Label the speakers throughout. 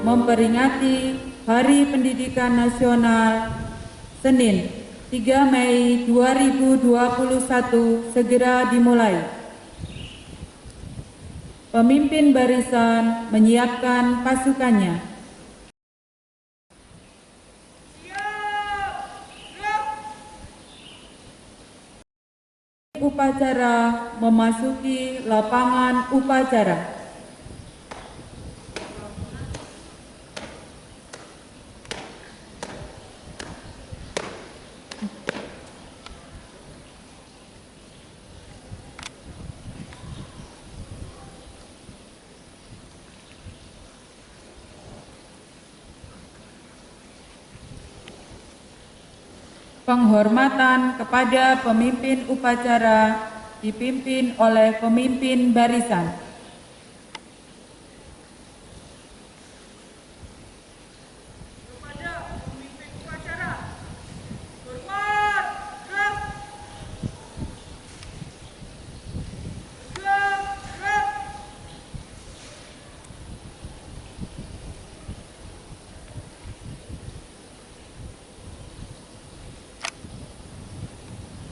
Speaker 1: memperingati Hari Pendidikan Nasional Senin 3 Mei 2021 segera dimulai. Pemimpin barisan menyiapkan pasukannya. Upacara memasuki lapangan upacara. Penghormatan kepada pemimpin upacara dipimpin oleh pemimpin barisan.
Speaker 2: Kepada pemimpin upacara, hormat, gerak. Gerak, gerak.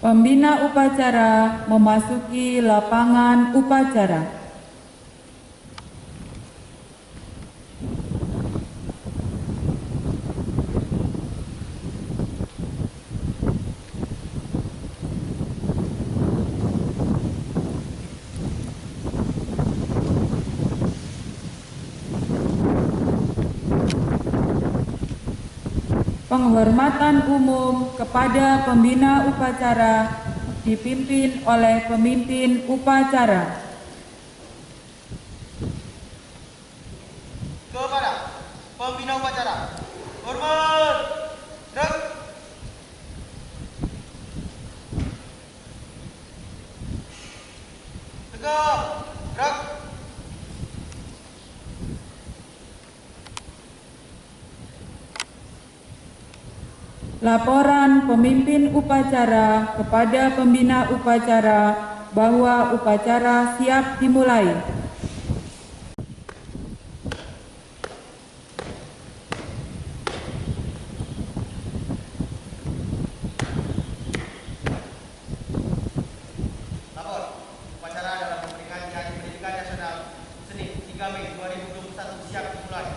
Speaker 1: Pembina upacara memasuki lapangan upacara. Penghormatan umum kepada pembina upacara dipimpin oleh pemimpin upacara.
Speaker 2: Kepada pembina upacara, hormat, gerak. Tegak, gerak.
Speaker 1: Laporan pemimpin upacara kepada pembina upacara bahwa upacara siap dimulai.
Speaker 2: Lapor, upacara dalam memperingati Hari Pendidikan Nasional Senin 3 Mei 2021 siap dimulai.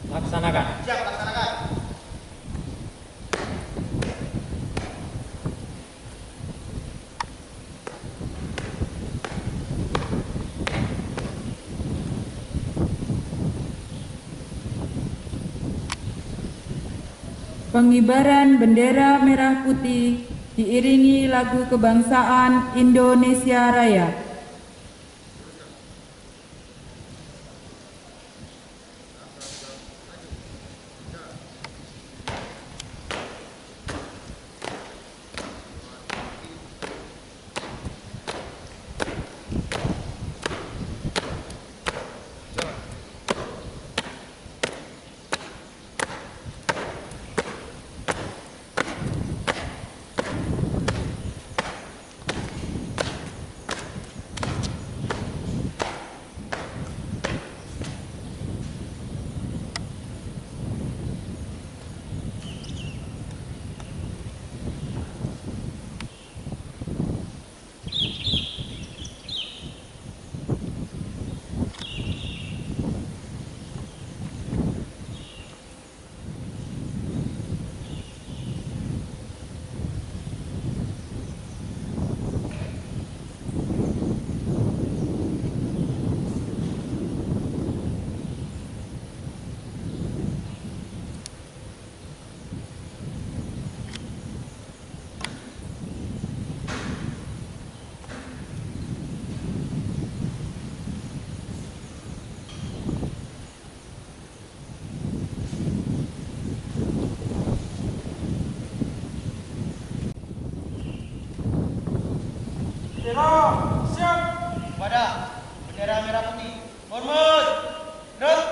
Speaker 3: Laksanakan.
Speaker 2: Siap, laksanakan.
Speaker 1: Pengibaran bendera merah putih diiringi lagu kebangsaan Indonesia Raya.
Speaker 2: Bendera, siap. Kepada bendera merah putih, hormat, gerak.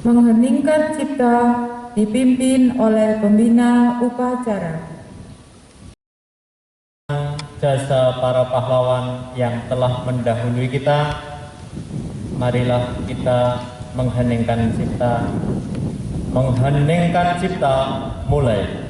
Speaker 1: Mengheningkan cipta dipimpin oleh pembina upacara.
Speaker 3: Jasa para pahlawan yang telah mendahului kita, marilah kita mengheningkan cipta. Mengheningkan cipta, mulai.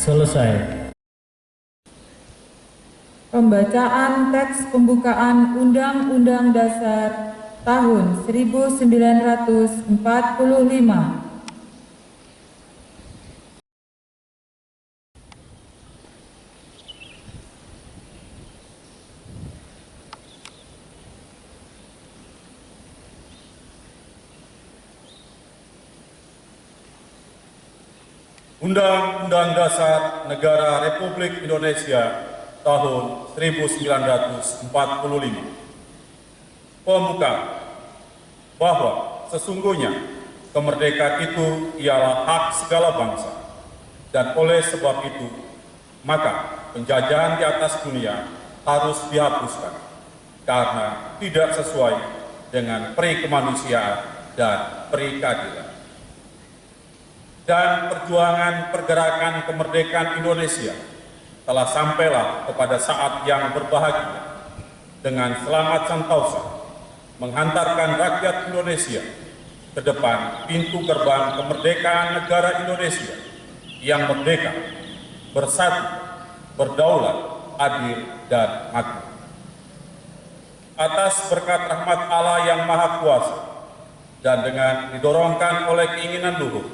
Speaker 3: Selesai.
Speaker 1: Pembacaan teks pembukaan Undang-Undang Dasar tahun 1945.
Speaker 4: Undang-Undang Dasar Negara Republik Indonesia tahun 1945. Pembuka, bahwa sesungguhnya kemerdekaan itu ialah hak segala bangsa, dan oleh sebab itu, maka penjajahan di atas dunia harus dihapuskan, karena tidak sesuai dengan peri kemanusiaan dan peri keadilan. Dan perjuangan pergerakan kemerdekaan Indonesia telah sampailah kepada saat yang berbahagia dengan selamat sentosa menghantarkan rakyat Indonesia ke depan pintu gerbang kemerdekaan negara Indonesia yang merdeka, bersatu, berdaulat, adil, dan makmur. Atas berkat rahmat Allah yang Maha Kuasa dan dengan didorongkan oleh keinginan luhur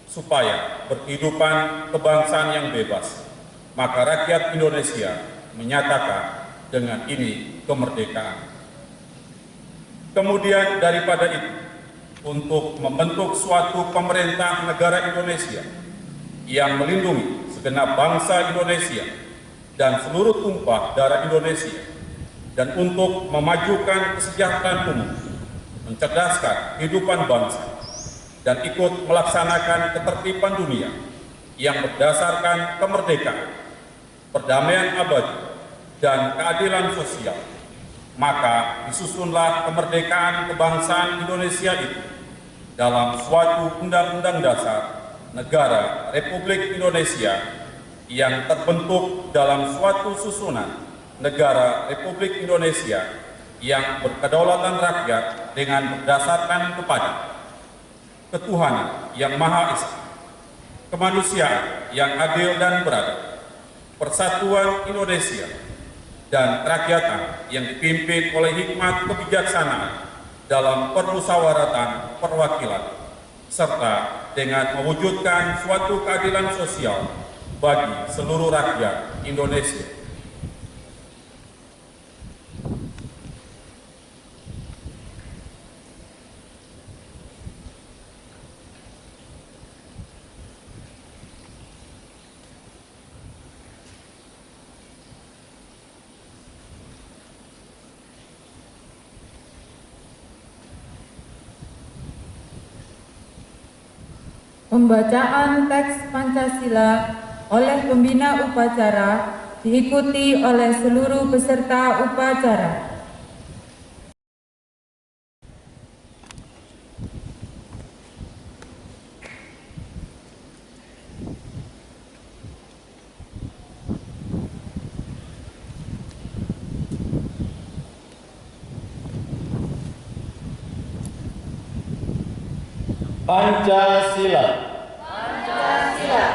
Speaker 4: supaya berkehidupan kebangsaan yang bebas, maka rakyat Indonesia menyatakan dengan ini kemerdekaan. Kemudian daripada itu, untuk membentuk suatu pemerintah negara Indonesia yang melindungi segenap bangsa Indonesia dan seluruh tumpah darah Indonesia, dan untuk memajukan kesejahteraan umum, mencerdaskan kehidupan bangsa, dan ikut melaksanakan ketertiban dunia yang berdasarkan kemerdekaan, perdamaian abadi, dan keadilan sosial, maka disusunlah kemerdekaan kebangsaan Indonesia itu dalam suatu Undang-Undang Dasar Negara Republik Indonesia yang terbentuk dalam suatu susunan Negara Republik Indonesia yang berkedaulatan rakyat dengan berdasarkan kepada ketuhanan yang Maha Esa, kemanusiaan yang adil dan beradab, persatuan Indonesia, dan kerakyatan yang dipimpin oleh hikmat kebijaksanaan dalam permusyawaratan perwakilan, serta dengan mewujudkan suatu keadilan sosial bagi seluruh rakyat Indonesia.
Speaker 1: Pembacaan teks Pancasila oleh pembina upacara diikuti oleh seluruh peserta upacara.
Speaker 3: Pancasila. Pancasila.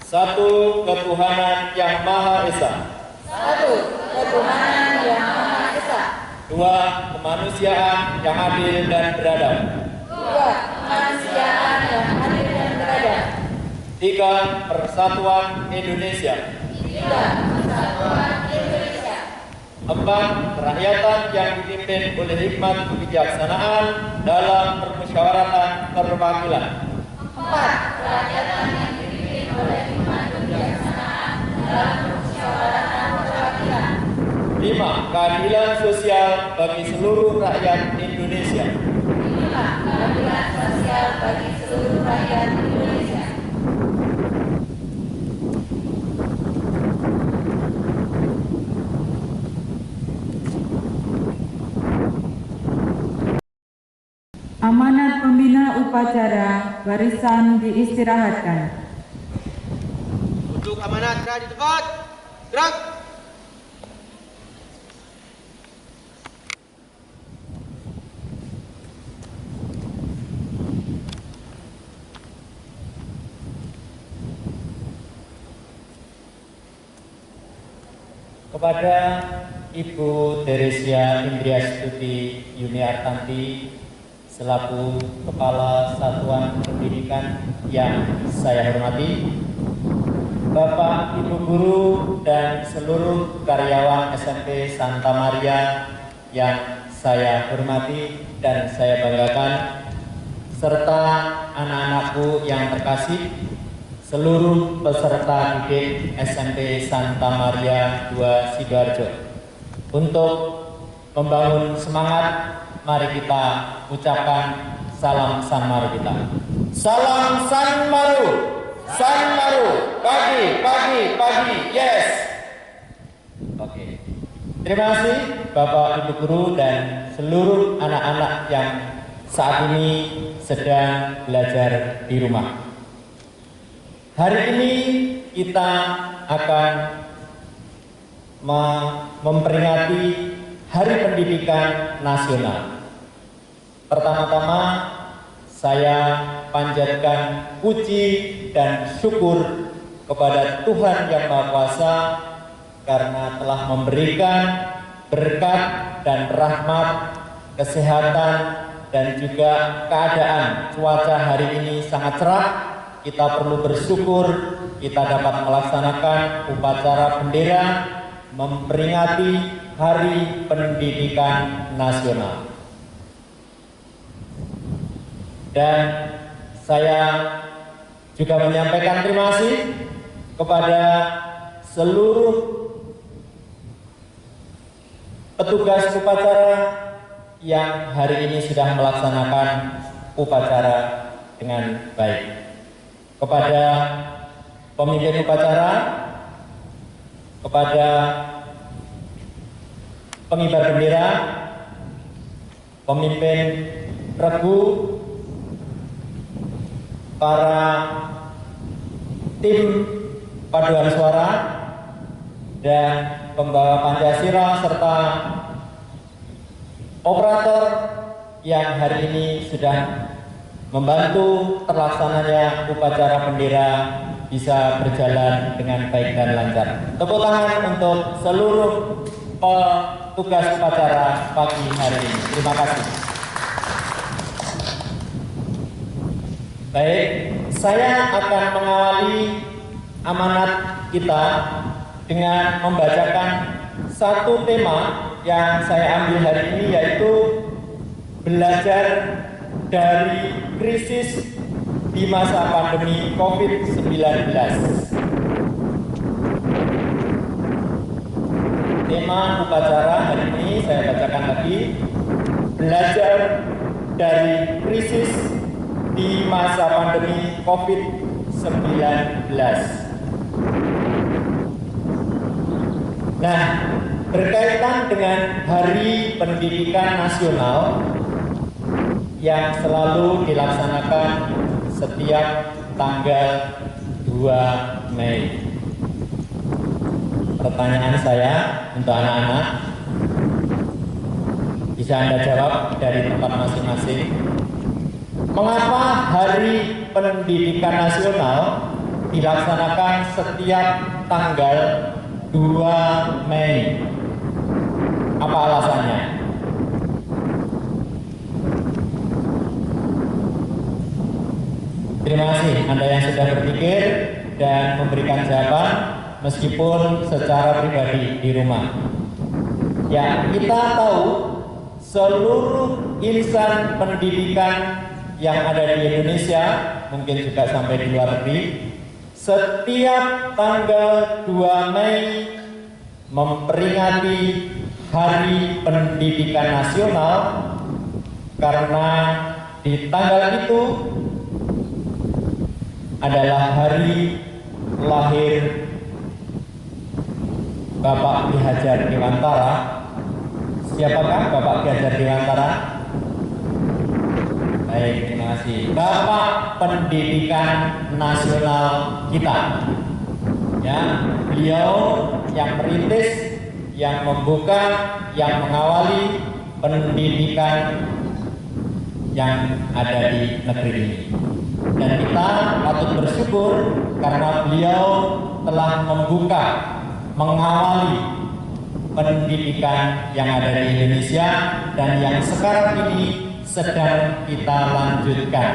Speaker 3: Satu ketuhanan yang Maha Esa.
Speaker 1: Satu ketuhanan yang Maha Esa.
Speaker 3: Dua kemanusiaan yang adil dan beradab.
Speaker 1: Dua kemanusiaan yang adil dan beradab.
Speaker 3: Tiga persatuan Indonesia.
Speaker 1: Tiga persatuan Indonesia.
Speaker 3: Empat kerakyatan yang dipimpin oleh hikmat kebijaksanaan dalam permusyawaratan perwakilan.
Speaker 1: Empat kerakyatan yang dipimpin oleh hikmat kebijaksanaan dalam permusyawaratan perwakilan.
Speaker 3: Lima keadilan sosial bagi seluruh rakyat Indonesia.
Speaker 1: Lima keadilan sosial bagi seluruh rakyat Indonesia. Amanat pembina upacara, barisan diistirahatkan.
Speaker 2: Untuk amanat berada di tempat. Gerak.
Speaker 3: Kepada Ibu Teresia Indriastuti Yuniartanti selaku Kepala Satuan Pendidikan yang saya hormati, Bapak, Ibu Guru, dan seluruh karyawan SMP Santa Maria yang saya hormati dan saya banggakan, serta anak-anakku yang terkasih, seluruh peserta didik SMP Santa Maria 2 Sidoarjo. Untuk membangun semangat, mari kita ucapkan salam San Maru kita. Salam San Maru. San Maru, pagi, pagi, pagi, yes. Oke. Terima kasih Bapak, Ibu Guru, dan seluruh anak-anak yang saat ini sedang belajar di rumah. Hari ini kita akan memperingati Hari Pendidikan Nasional. Pertama-tama saya panjatkan puji dan syukur kepada Tuhan Yang Maha Kuasa karena telah memberikan berkat dan rahmat, kesehatan, dan juga keadaan cuaca hari ini sangat cerah. Kita perlu bersyukur kita dapat melaksanakan upacara bendera memperingati Hari Pendidikan Nasional. Dan saya juga menyampaikan terima kasih kepada seluruh petugas upacara yang hari ini sudah melaksanakan upacara dengan baik. Kepada pemimpin upacara, kepada pengibar bendera, pemimpin regu, para tim paduan suara, dan pembawa Pancasila, serta operator yang hari ini sudah membantu terlaksananya upacara bendera bisa berjalan dengan baik dan lancar. Tepuk tangan untuk seluruh petugas upacara pagi hari ini. Terima kasih. Baik, saya akan mengawali amanat kita dengan membacakan satu tema yang saya ambil hari ini, yaitu belajar dari krisis di masa pandemi COVID-19. Tema upacara hari ini saya bacakan lagi, belajar dari krisis di di masa pandemi COVID-19. Nah, berkaitan dengan Hari Pendidikan Nasional yang selalu dilaksanakan setiap tanggal 2 Mei. Pertanyaan saya untuk anak-anak, bisa Anda jawab dari tempat masing-masing. Mengapa Hari Pendidikan Nasional dilaksanakan setiap tanggal 2 Mei? Apa alasannya? Terima kasih Anda yang sudah berpikir dan memberikan jawaban meskipun secara pribadi di rumah. Ya, kita tahu seluruh insan pendidikan yang ada di Indonesia, mungkin juga sampai di luar negeri, setiap tanggal 2 Mei memperingati Hari Pendidikan Nasional karena di tanggal itu adalah hari lahir Bapak Ki Hajar Dewantara. Siapakah Bapak Ki Hajar Dewantara? Baik, terima kasih. Bapak Pendidikan Nasional kita. Ya, beliau yang merintis, yang membuka, yang mengawali pendidikan yang ada di negeri ini. Dan kita patut bersyukur karena beliau telah membuka, mengawali pendidikan yang ada di Indonesia dan yang sekarang ini sedang kita lanjutkan.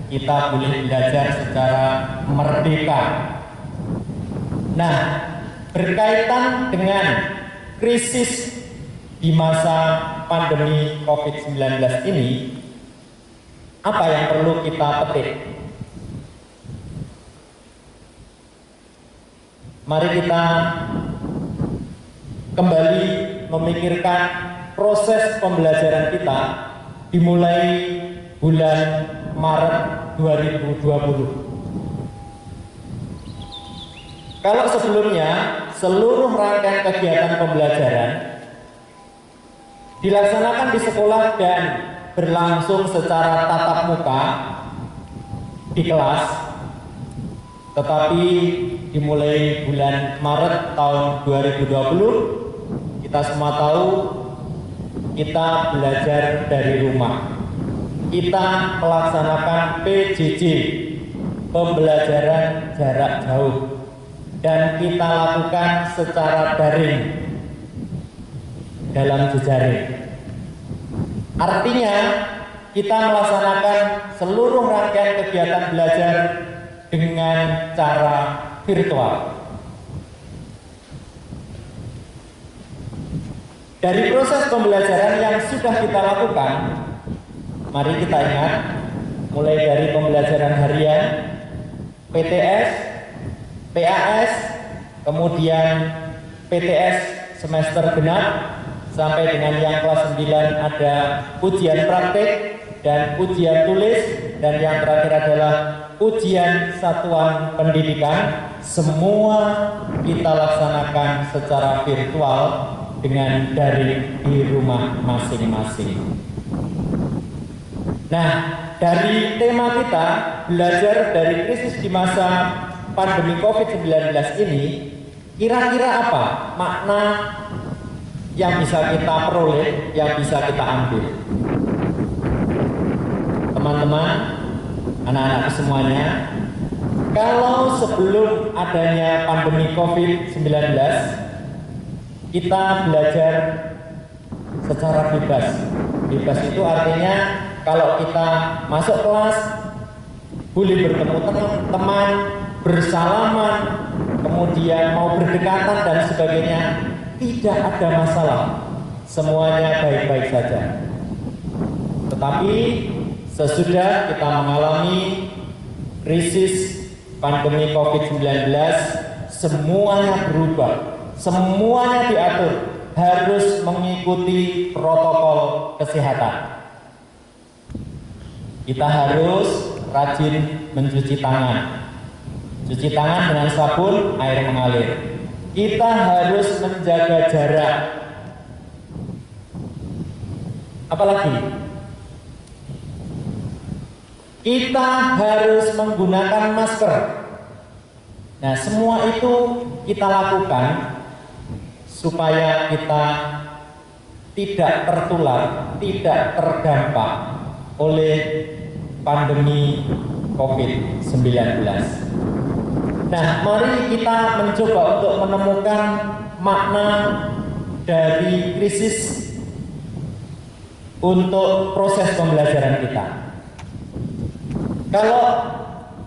Speaker 3: Kita boleh belajar secara merdeka. Nah, berkaitan dengan krisis di masa pandemi COVID-19 ini, apa yang perlu kita petik? Mari kita kembali memikirkan proses pembelajaran kita dimulai bulan Maret 2020. Kalau sebelumnya seluruh rangkaian kegiatan pembelajaran dilaksanakan di sekolah dan berlangsung secara tatap muka di kelas, tetapi dimulai bulan Maret tahun 2020 kita semua tahu kita belajar dari rumah. Kita melaksanakan PJJ, pembelajaran jarak jauh, dan kita lakukan secara daring dalam jejaring. Artinya kita melaksanakan seluruh rangkaian kegiatan belajar dengan cara virtual. Dari proses pembelajaran yang sudah kita lakukan, mari kita ingat, mulai dari pembelajaran harian, PTS, PAS, kemudian PTS semester genap, sampai dengan yang kelas 9 ada ujian praktik dan ujian tulis, dan yang terakhir adalah ujian satuan pendidikan. Semua kita laksanakan secara virtual dengan daring di rumah masing-masing. Nah, dari tema kita belajar dari krisis di masa pandemi COVID-19 ini, kira-kira apa makna yang bisa kita peroleh, yang bisa kita ambil? Teman-teman, anak-anak semuanya, kalau sebelum adanya pandemi COVID-19, kita belajar secara bebas. Bebas itu artinya kalau kita masuk kelas, boleh bertemu teman, bersalaman, kemudian mau berdekatan dan sebagainya, tidak ada masalah. Semuanya baik-baik saja. Tetapi sesudah kita mengalami krisis pandemi COVID-19, semuanya berubah, semuanya diatur, harus mengikuti protokol kesehatan. Kita harus rajin mencuci tangan. Cuci tangan dengan sabun, air mengalir. Kita harus menjaga jarak. Apalagi? Kita harus menggunakan masker. Nah, semua itu kita lakukan supaya kita tidak tertular, tidak terdampak oleh pandemi COVID-19. Nah, mari kita mencoba untuk menemukan makna dari krisis untuk proses pembelajaran kita. Kalau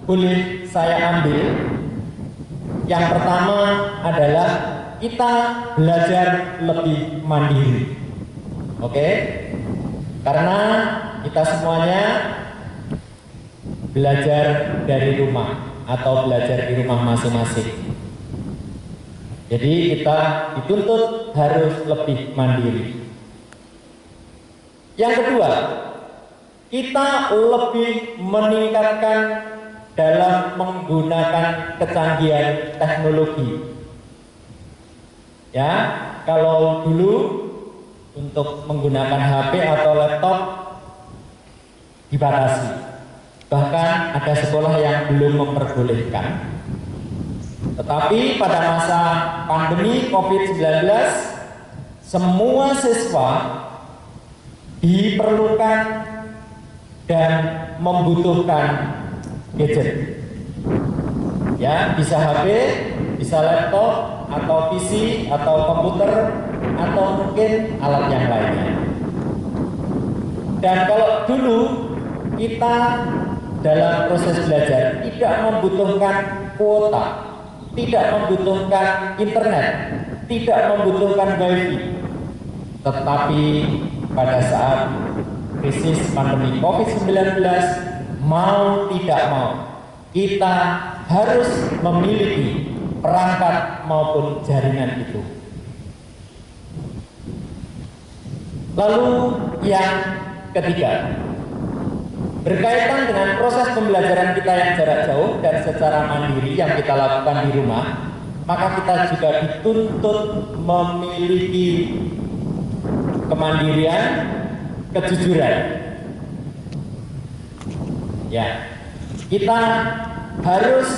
Speaker 3: boleh saya ambil, yang pertama adalah kita belajar lebih mandiri. Oke? Karena kita semuanya belajar dari rumah atau belajar di rumah masing-masing. Jadi kita dituntut harus lebih mandiri. Yang kedua, kita lebih meningkatkan dalam menggunakan kecanggihan teknologi. Ya, kalau dulu untuk menggunakan HP atau laptop dibatasi. Bahkan ada sekolah yang belum memperbolehkan. Tetapi pada masa pandemi COVID-19, semua siswa diperlukan dan membutuhkan gadget. Ya, bisa HP, bisa laptop, atau PC, atau komputer, atau mungkin alat yang lainnya. Dan kalau dulu kita dalam proses belajar tidak membutuhkan kuota, tidak membutuhkan internet, tidak membutuhkan wifi. Tetapi pada saat krisis pandemi COVID-19, mau tidak mau, kita harus memiliki perangkat maupun jaringan itu. Lalu yang ketiga, berkaitan dengan proses pembelajaran kita yang jarak jauh dan secara mandiri yang kita lakukan di rumah, maka kita juga dituntut memiliki kemandirian, kejujuran. Ya, kita harus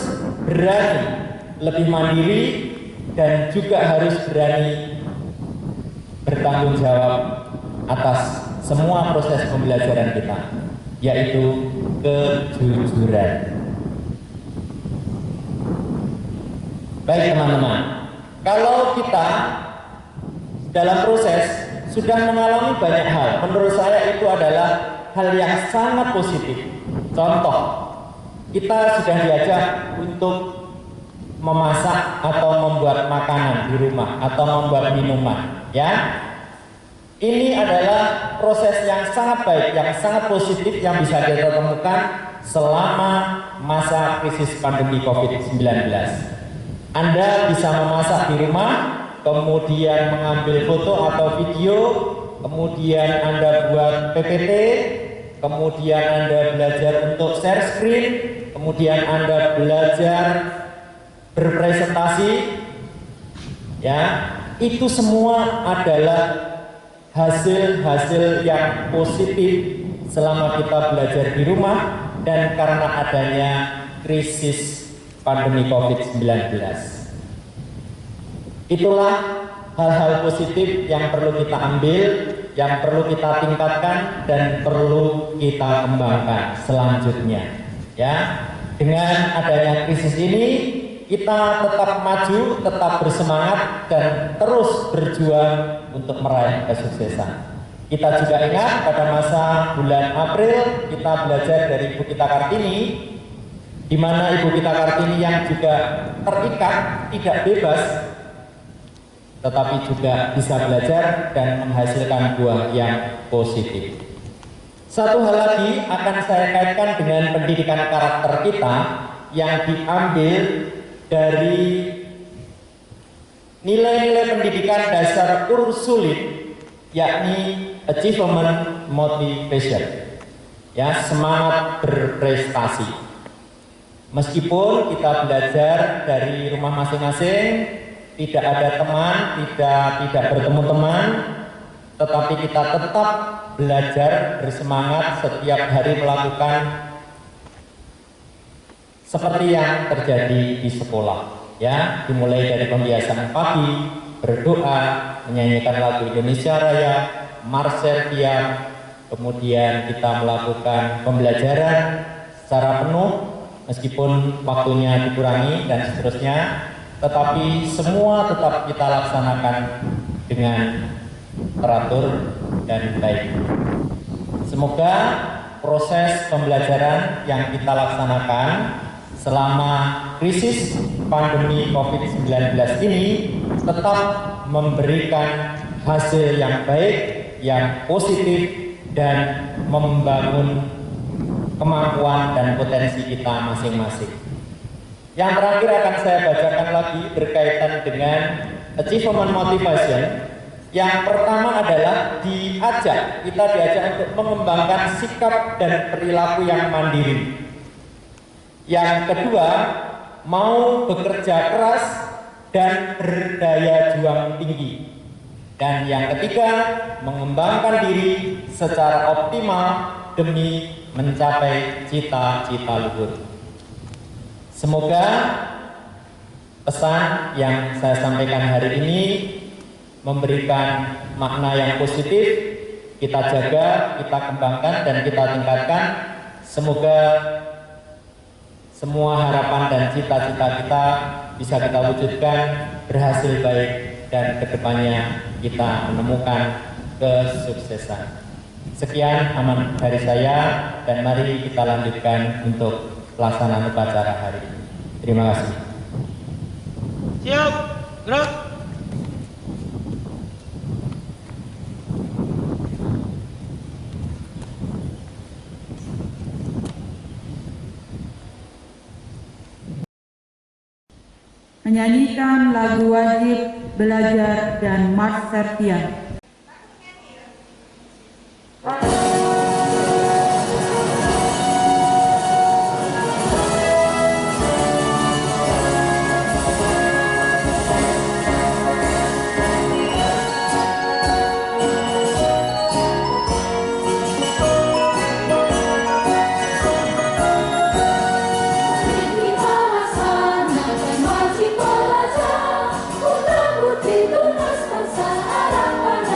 Speaker 3: berani lebih mandiri dan juga harus berani bertanggung jawab atas semua proses pembelajaran kita, yaitu kejujuran. Baik teman-teman, kalau kita dalam proses sudah mengalami banyak hal, menurut saya itu adalah hal yang sangat positif. Contoh, kita sudah diajak untuk memasak atau membuat makanan di rumah atau membuat minuman, ya. Ini adalah proses yang sangat baik, yang sangat positif yang bisa kita temukan selama masa krisis pandemi COVID-19. Anda bisa memasak di rumah, kemudian mengambil foto atau video, kemudian Anda buat PPT, kemudian Anda belajar untuk share screen, kemudian Anda belajar berpresentasi, ya, itu semua adalah hasil-hasil yang positif selama kita belajar di rumah dan karena adanya krisis pandemi COVID-19. Itulah hal-hal positif yang perlu kita ambil, yang perlu kita tingkatkan dan perlu kita kembangkan selanjutnya. Ya, dengan adanya krisis ini kita tetap maju, tetap bersemangat dan terus berjuang untuk meraih kesuksesan. Kita juga ingat pada masa bulan April kita belajar dari Ibu Kita Kartini, di mana Ibu Kita Kartini yang juga terikat, tidak bebas, tetapi juga bisa belajar dan menghasilkan buah yang positif. Satu hal lagi akan saya kaitkan dengan pendidikan karakter kita yang diambil dari nilai-nilai pendidikan dasar Ursuline, yakni Achievement Motivation. ya, semangat berprestasi. Meskipun kita belajar dari rumah masing-masing, tidak ada teman, tidak bertemu teman, tetapi kita tetap belajar bersemangat setiap hari melakukan seperti yang terjadi di sekolah. Ya, dimulai dari pembiasaan pagi, berdoa, menyanyikan lagu Indonesia Raya, Marselia, kemudian kita melakukan pembelajaran secara penuh meskipun waktunya dikurangi dan seterusnya, tetapi semua tetap kita laksanakan dengan teratur dan baik. Semoga proses pembelajaran yang kita laksanakan selama krisis pandemi COVID-19 ini tetap memberikan hasil yang baik, yang positif, dan membangun kemampuan dan potensi kita masing-masing. Yang terakhir akan saya bacakan lagi berkaitan dengan achievement motivation. Yang pertama adalah kita diajak untuk mengembangkan sikap dan perilaku yang mandiri. Yang kedua, mau bekerja keras dan berdaya juang tinggi. Dan yang ketiga, mengembangkan diri secara optimal demi mencapai cita-cita luhur. Semoga pesan yang saya sampaikan hari ini memberikan makna yang positif, kita jaga, kita kembangkan, dan kita tingkatkan. Semoga semua harapan dan cita-cita kita bisa kita wujudkan, berhasil baik, dan kedepannya kita menemukan kesuksesan. Sekian aman dari saya, dan mari kita lanjutkan untuk pelaksanaan upacara hari ini. Terima kasih.
Speaker 2: Siap, gerak.
Speaker 5: Menyanyikan lagu wajib belajar dan Mars Sertian.
Speaker 1: Wajib belajar, putra putri tunas bangsa harapan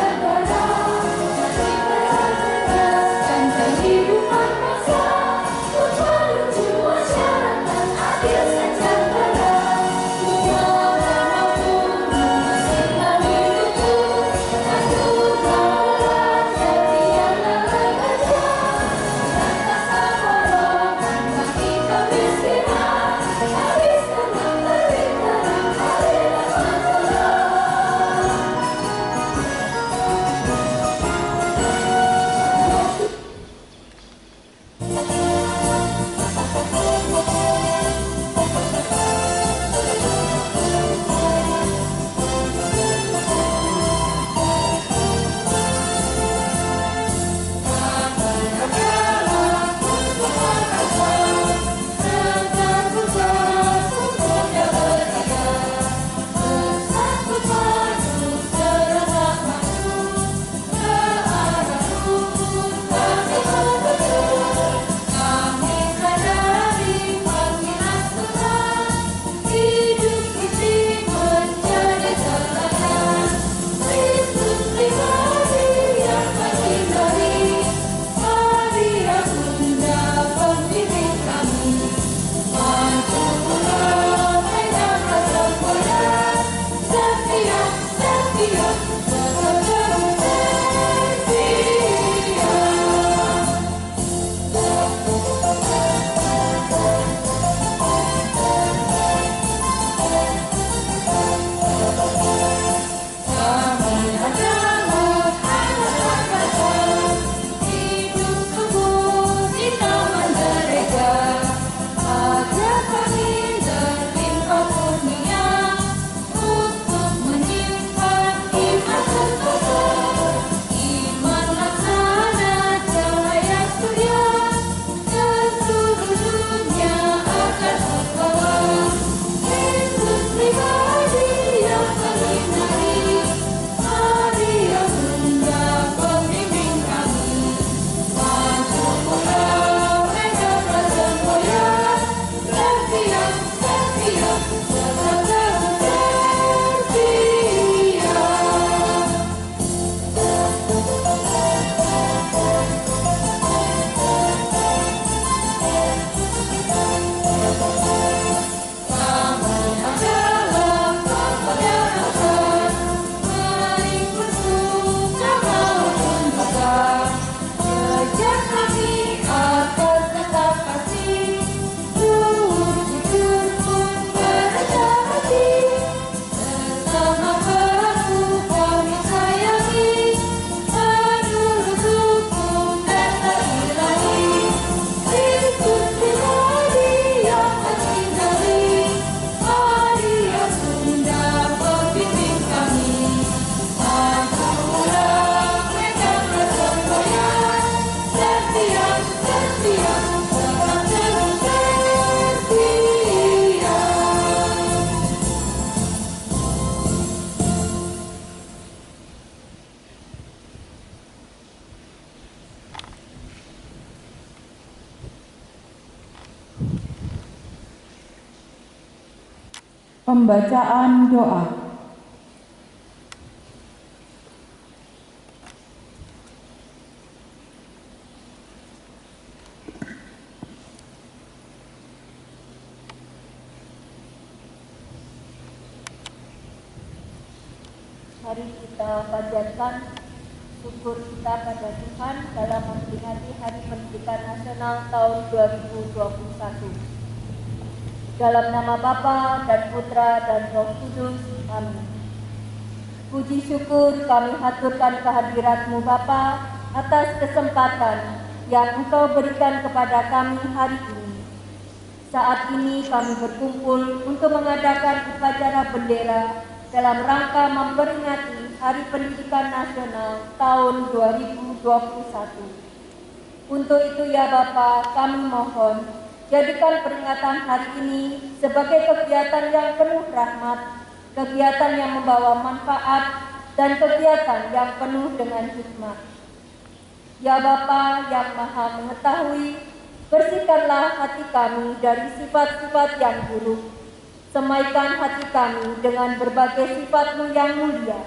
Speaker 5: Pembacaan doa.
Speaker 1: Mari kita panjatkan syukur kita pada Tuhan dalam memperingati Hari Pendidikan Nasional tahun 2021. Dalam nama Bapa dan Putra dan Roh Kudus. Amin. Puji syukur kami haturkan kehadirat-Mu Bapa atas kesempatan yang Engkau berikan kepada kami hari ini. Saat ini kami berkumpul untuk mengadakan upacara bendera dalam rangka memperingati Hari Pendidikan Nasional tahun 2021. Untuk itu ya Bapa, kami mohon, jadikan peringatan hari ini sebagai kegiatan yang penuh rahmat, kegiatan yang membawa manfaat, dan kegiatan yang penuh dengan hikmat. Ya Bapa yang Maha Mengetahui, bersihkanlah hati kami dari sifat-sifat yang buruk. Semaikan hati kami dengan berbagai sifat-Mu yang mulia.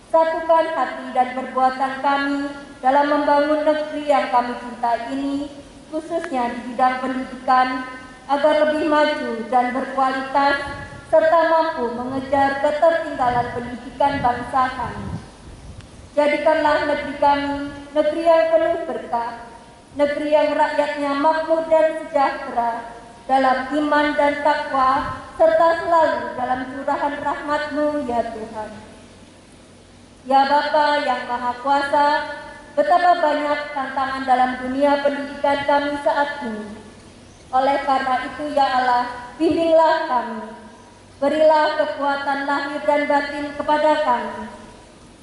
Speaker 1: Satukan hati dan perbuatan kami dalam membangun negeri yang kami cintai ini, khususnya di bidang pendidikan, agar lebih maju dan berkualitas, serta mampu mengejar ketertinggalan pendidikan bangsa kami. Jadikanlah negeri kami negeri yang penuh berkah, negeri yang rakyatnya makmur dan sejahtera, dalam iman dan takwa, serta selalu dalam curahan rahmat-Mu ya Tuhan. Ya Bapa yang Maha Kuasa, betapa banyak tantangan dalam dunia pendidikan kami saat ini. Oleh karena itu ya Allah, bimbinglah kami. Berilah kekuatan lahir dan batin kepada kami.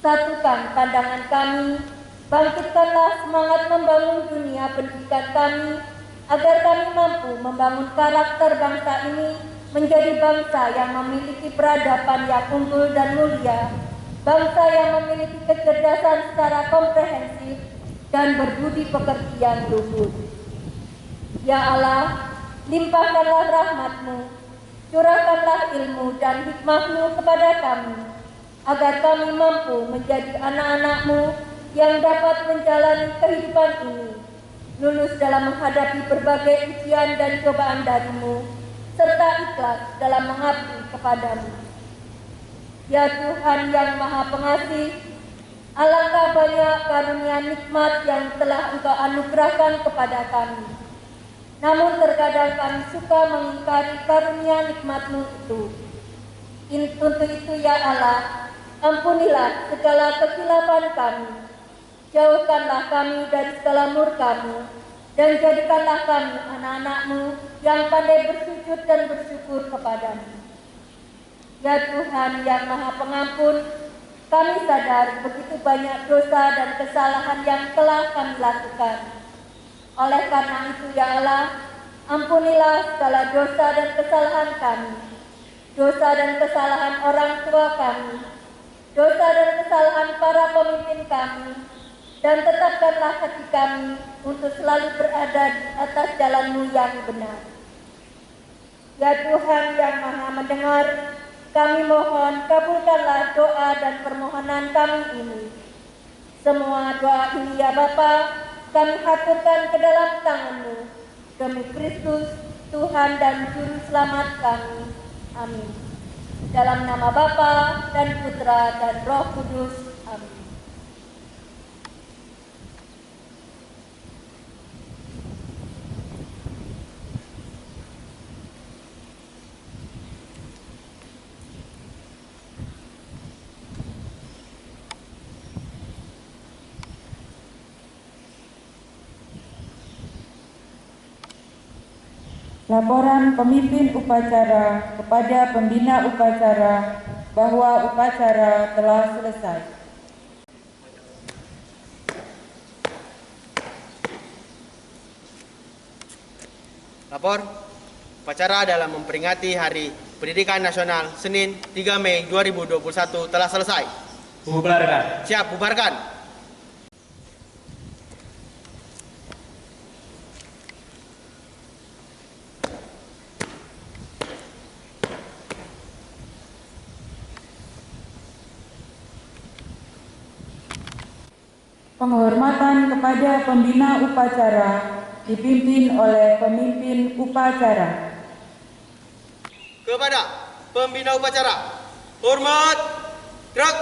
Speaker 1: Satukan pandangan kami, bangkitkanlah semangat membangun dunia pendidikan kami, agar kami mampu membangun karakter bangsa ini menjadi bangsa yang memiliki peradaban yang unggul dan mulia, bangsa yang memiliki kecerdasan secara komprehensif dan berbudi pekerti yang luhur. Ya Allah, limpahkanlah rahmat-Mu, curahkanlah ilmu dan hikmah-Mu kepada kami, agar kami mampu menjadi anak-anak-Mu yang dapat menjalani kehidupan ini, lulus dalam menghadapi berbagai ujian dan cobaan dari-Mu, serta ikhlas dalam mengabdi kepada-Mu. Ya Tuhan yang Maha Pengasih, alangkah banyak karunia nikmat yang telah Engkau anugerahkan kepada kami. Namun terkadang kami suka mengingkari karunia nikmat-Mu itu. Untuk itu ya Allah, ampunilah segala kesilapan kami. Jauhkanlah kami dari segala murka-Mu, dan jadikanlah kami anak-anak-Mu yang pandai bersujud dan bersyukur kepada-Mu. Ya Tuhan yang Maha Pengampun, kami sadar begitu banyak dosa dan kesalahan yang telah kami lakukan. Oleh karena itu ya Allah, ampunilah segala dosa dan kesalahan kami, dosa dan kesalahan orang tua kami, dosa dan kesalahan para pemimpin kami, dan tetapkanlah hati kami untuk selalu berada di atas jalan-Mu yang benar. Ya Tuhan yang Maha Mendengar, kami mohon kabulkanlah doa dan permohonan kami ini. Semua doa ini ya Bapa, kami haturkan ke dalam tangan-Mu, demi Kristus, Tuhan dan Juru Selamat kami. Amin. Dalam nama Bapa dan Putra dan Roh Kudus. Amin.
Speaker 5: Laporan pemimpin upacara kepada pembina upacara bahwa upacara telah selesai.
Speaker 2: Lapor, upacara dalam memperingati Hari Pendidikan Nasional Senin 3 Mei 2021 telah selesai.
Speaker 3: Bubarkan.
Speaker 2: Siap, bubarkan.
Speaker 5: Penghormatan kepada pembina upacara dipimpin oleh pemimpin upacara.
Speaker 2: Kepada pembina upacara, hormat, gerak.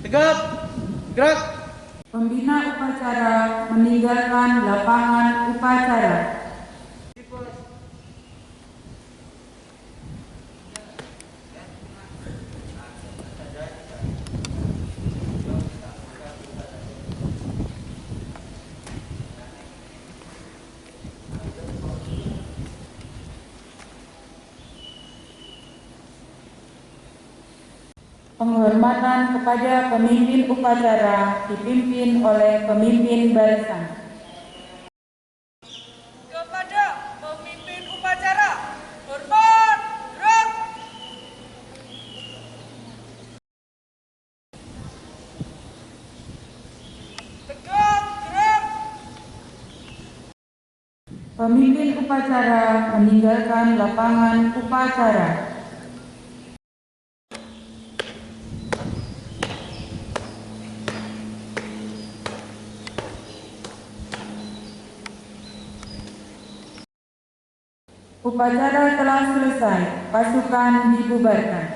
Speaker 2: Tegap, gerak.
Speaker 5: Pembina upacara meninggalkan lapangan upacara. Penghormatan kepada pemimpin upacara dipimpin oleh pemimpin barisan.
Speaker 6: Kepada pemimpin upacara, hormat, gerak. Tegak, gerak.
Speaker 5: Pemimpin upacara meninggalkan lapangan upacara. Upacara telah selesai, pasukan dibubarkan.